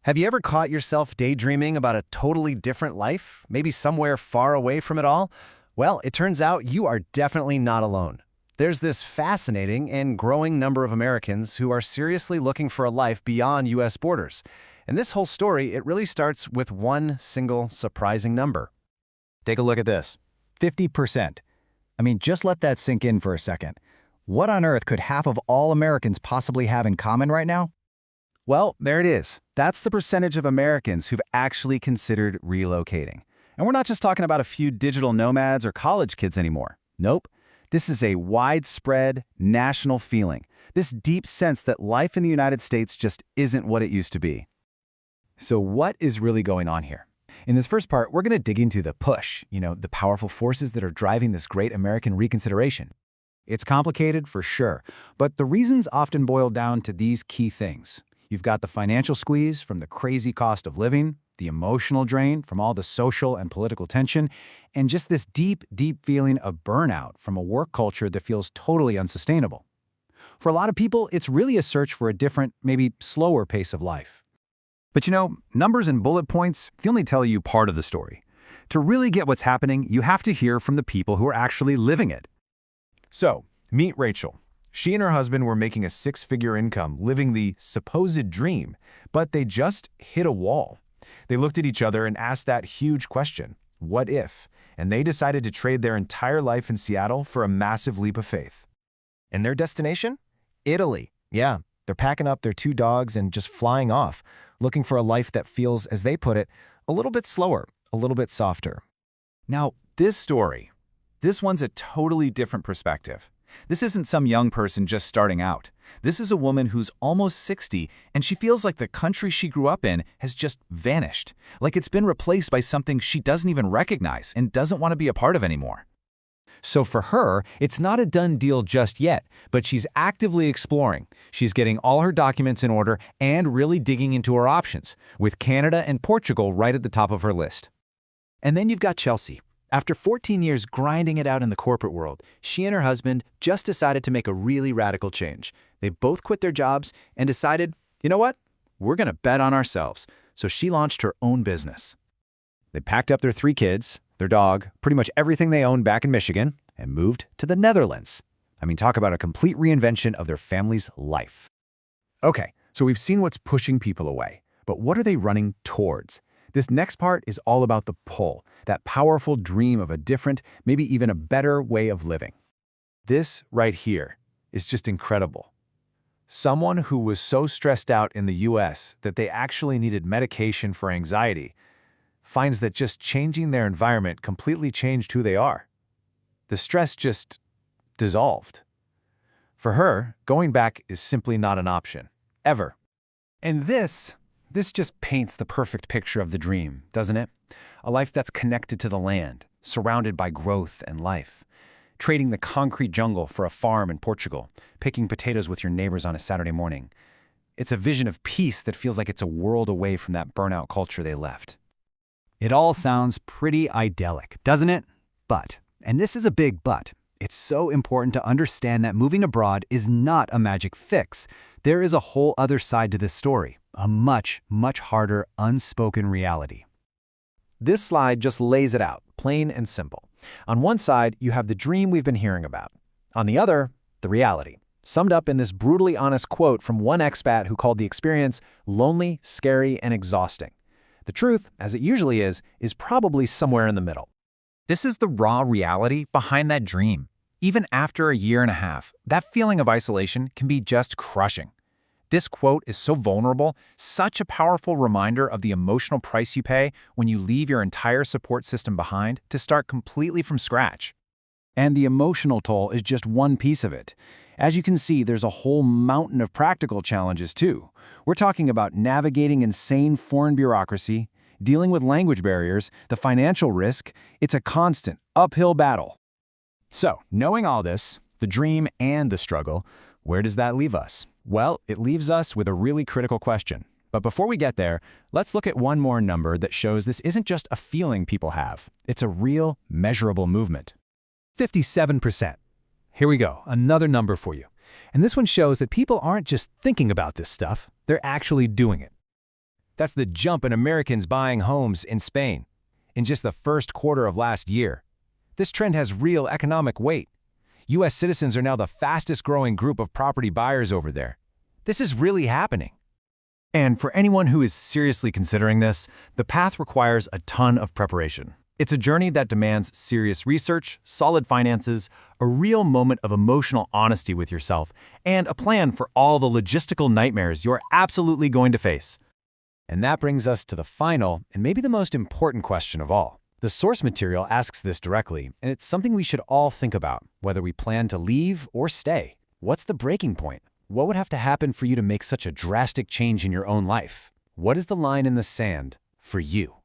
Have you ever caught yourself daydreaming about a totally different life, maybe somewhere far away from it all? Well, it turns out you are definitely not alone. There's this fascinating and growing number of Americans who are seriously looking for a life beyond U.S. borders. And this whole story, it really starts with one single surprising number. Take a look at this. 50%. I mean, just let that sink in for a second. What on earth could half of all Americans possibly have in common right now? Well, there it is. That's the percentage of Americans who've actually considered relocating. And we're not just talking about a few digital nomads or college kids anymore. Nope. This is a widespread national feeling, this deep sense that life in the United States just isn't what it used to be. So what is really going on here? In this first part, we're going to dig into the push, the powerful forces that are driving this great American reconsideration. It's complicated for sure, but the reasons often boil down to these key things. You've got the financial squeeze from the crazy cost of living, the emotional drain from all the social and political tension, and just this deep, deep feeling of burnout from a work culture that feels totally unsustainable. For a lot of people, it's really a search for a different, maybe slower pace of life. But numbers and bullet points, they only tell you part of the story. To really get what's happening, you have to hear from the people who are actually living it. So, meet Rachel. She and her husband were making a six-figure income, living the supposed dream, but they just hit a wall. They looked at each other and asked that huge question, what if? And they decided to trade their entire life in Seattle for a massive leap of faith. And their destination? Italy. Yeah, they're packing up their two dogs and just flying off, looking for a life that feels, as they put it, a little bit slower, a little bit softer. Now, this one's a totally different perspective. This isn't some young person just starting out. This is a woman who's almost 60, and she feels like the country she grew up in has just vanished, like it's been replaced by something she doesn't even recognize and doesn't want to be a part of anymore. So for her, it's not a done deal just yet, but she's actively exploring. She's getting all her documents in order and really digging into her options, with Canada and Portugal right at the top of her list. And then you've got Chelsea. After 14 years grinding it out in the corporate world, she and her husband just decided to make a really radical change. They both quit their jobs and decided, you know what? We're going to bet on ourselves. So she launched her own business. They packed up their 3 kids, their dog, pretty much everything they owned back in Michigan, and moved to the Netherlands. I mean, talk about a complete reinvention of their family's life. Okay, so we've seen what's pushing people away, but what are they running towards? This next part is all about the pull, that powerful dream of a different, maybe even a better way of living. This right here is just incredible. Someone who was so stressed out in the US that they actually needed medication for anxiety finds that just changing their environment completely changed who they are. The stress just dissolved. For her, going back is simply not an option, ever. And this just paints the perfect picture of the dream, doesn't it? A life that's connected to the land, surrounded by growth and life. Trading the concrete jungle for a farm in Portugal, picking potatoes with your neighbors on a Saturday morning. It's a vision of peace that feels like it's a world away from that burnout culture they left. It all sounds pretty idyllic, doesn't it? But, and this is a big but, it's so important to understand that moving abroad is not a magic fix. There is a whole other side to this story, a much, much harder, unspoken reality. This slide just lays it out, plain and simple. On one side, you have the dream we've been hearing about. On the other, the reality, summed up in this brutally honest quote from one expat who called the experience lonely, scary, and exhausting. The truth, as it usually is probably somewhere in the middle. This is the raw reality behind that dream. Even after a year and a half, that feeling of isolation can be just crushing. This quote is so vulnerable, such a powerful reminder of the emotional price you pay when you leave your entire support system behind to start completely from scratch. And the emotional toll is just one piece of it. As you can see, there's a whole mountain of practical challenges too. We're talking about navigating insane foreign bureaucracy, dealing with language barriers, the financial risk. It's a constant, uphill battle. So, knowing all this, the dream and the struggle, where does that leave us? Well, it leaves us with a really critical question. But before we get there, let's look at one more number that shows this isn't just a feeling people have. It's a real, measurable movement. 57%. Here we go, another number for you. And this one shows that people aren't just thinking about this stuff, they're actually doing it. That's the jump in Americans buying homes in Spain in just the first quarter of last year. This trend has real economic weight. U.S. citizens are now the fastest-growing group of property buyers over there. This is really happening. And for anyone who is seriously considering this, the path requires a ton of preparation. It's a journey that demands serious research, solid finances, a real moment of emotional honesty with yourself, and a plan for all the logistical nightmares you're absolutely going to face. And that brings us to the final and maybe the most important question of all. The source material asks this directly, and it's something we should all think about, whether we plan to leave or stay. What's the breaking point? What would have to happen for you to make such a drastic change in your own life? What is the line in the sand for you?